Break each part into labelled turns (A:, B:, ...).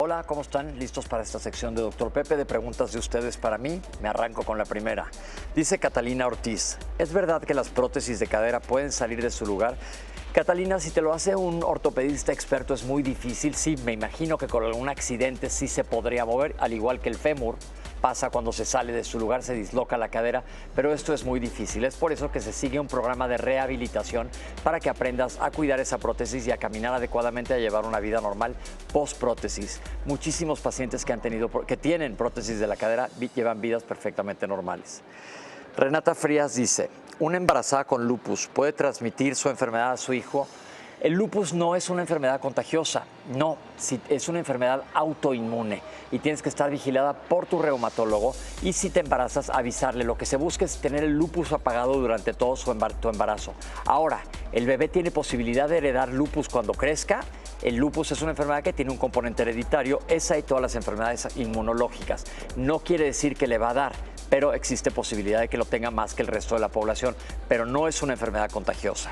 A: Hola, ¿cómo están? ¿Listos para esta sección de Dr. Pepe de preguntas de ustedes para mí? Me arranco con la primera. Dice Catalina Ortiz, ¿es verdad que las prótesis de cadera pueden salir de su lugar? Catalina, si te lo hace un ortopedista experto es muy difícil. Sí, me imagino que con algún accidente sí se podría mover, al igual que el fémur. Pasa cuando se sale de su lugar, se disloca la cadera, pero esto es muy difícil. Es por eso que se sigue un programa de rehabilitación para que aprendas a cuidar esa prótesis y a caminar adecuadamente, a llevar una vida normal post-prótesis. Muchísimos pacientes que tienen prótesis de la cadera llevan vidas perfectamente normales. Renata Frías dice, ¿una embarazada con lupus puede transmitir su enfermedad a su hijo? El lupus no es una enfermedad contagiosa, no, es una enfermedad autoinmune y tienes que estar vigilada por tu reumatólogo y si te embarazas avisarle. Lo que se busca es tener el lupus apagado durante todo tu embarazo. Ahora, el bebé tiene posibilidad de heredar lupus cuando crezca. El lupus es una enfermedad que tiene un componente hereditario, esa y todas las enfermedades inmunológicas. No quiere decir que le va a dar, pero existe posibilidad de que lo tenga más que el resto de la población, pero no es una enfermedad contagiosa.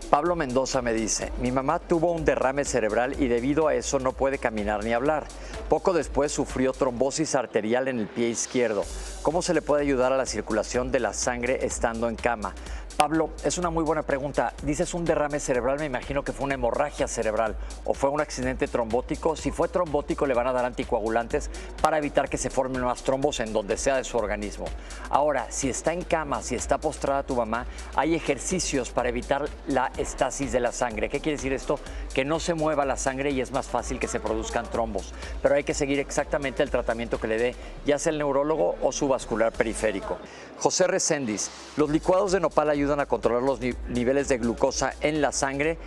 A: Pablo Mendoza me dice, mi mamá tuvo un derrame cerebral y debido a eso no puede caminar ni hablar. Poco después sufrió trombosis arterial en el pie izquierdo. ¿Cómo se le puede ayudar a la circulación de la sangre estando en cama? Pablo, es una muy buena pregunta. Dices un derrame cerebral, me imagino que fue una hemorragia cerebral o fue un accidente trombótico. Si fue trombótico, le van a dar anticoagulantes para evitar que se formen más trombos en donde sea de su organismo. Ahora, si está en cama, si está postrada tu mamá, hay ejercicios para evitar la estasis de la sangre. ¿Qué quiere decir esto? Que no se mueva la sangre y es más fácil que se produzcan trombos. Pero hay que seguir exactamente el tratamiento que le dé, ya sea el neurólogo o su vascular periférico. José Reséndiz, los licuados de nopal ayudan a controlar los niveles de glucosa en la sangre.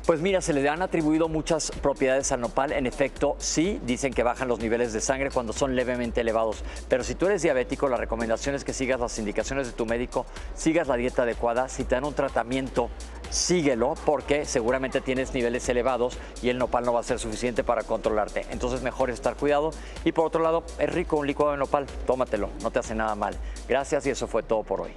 A: Pues mira, se le han atribuido muchas propiedades al nopal. En efecto, sí, dicen que bajan los niveles de sangre cuando son levemente elevados. Pero si tú eres diabético, la recomendación es que sigas las indicaciones de tu médico, sigas la dieta adecuada. Si te dan un tratamiento, síguelo, porque seguramente tienes niveles elevados y el nopal no va a ser suficiente para controlarte. Entonces, mejor estar cuidado. Y por otro lado, es rico un licuado de nopal. Tómatelo, no te hace nada mal. Gracias y eso fue todo por hoy.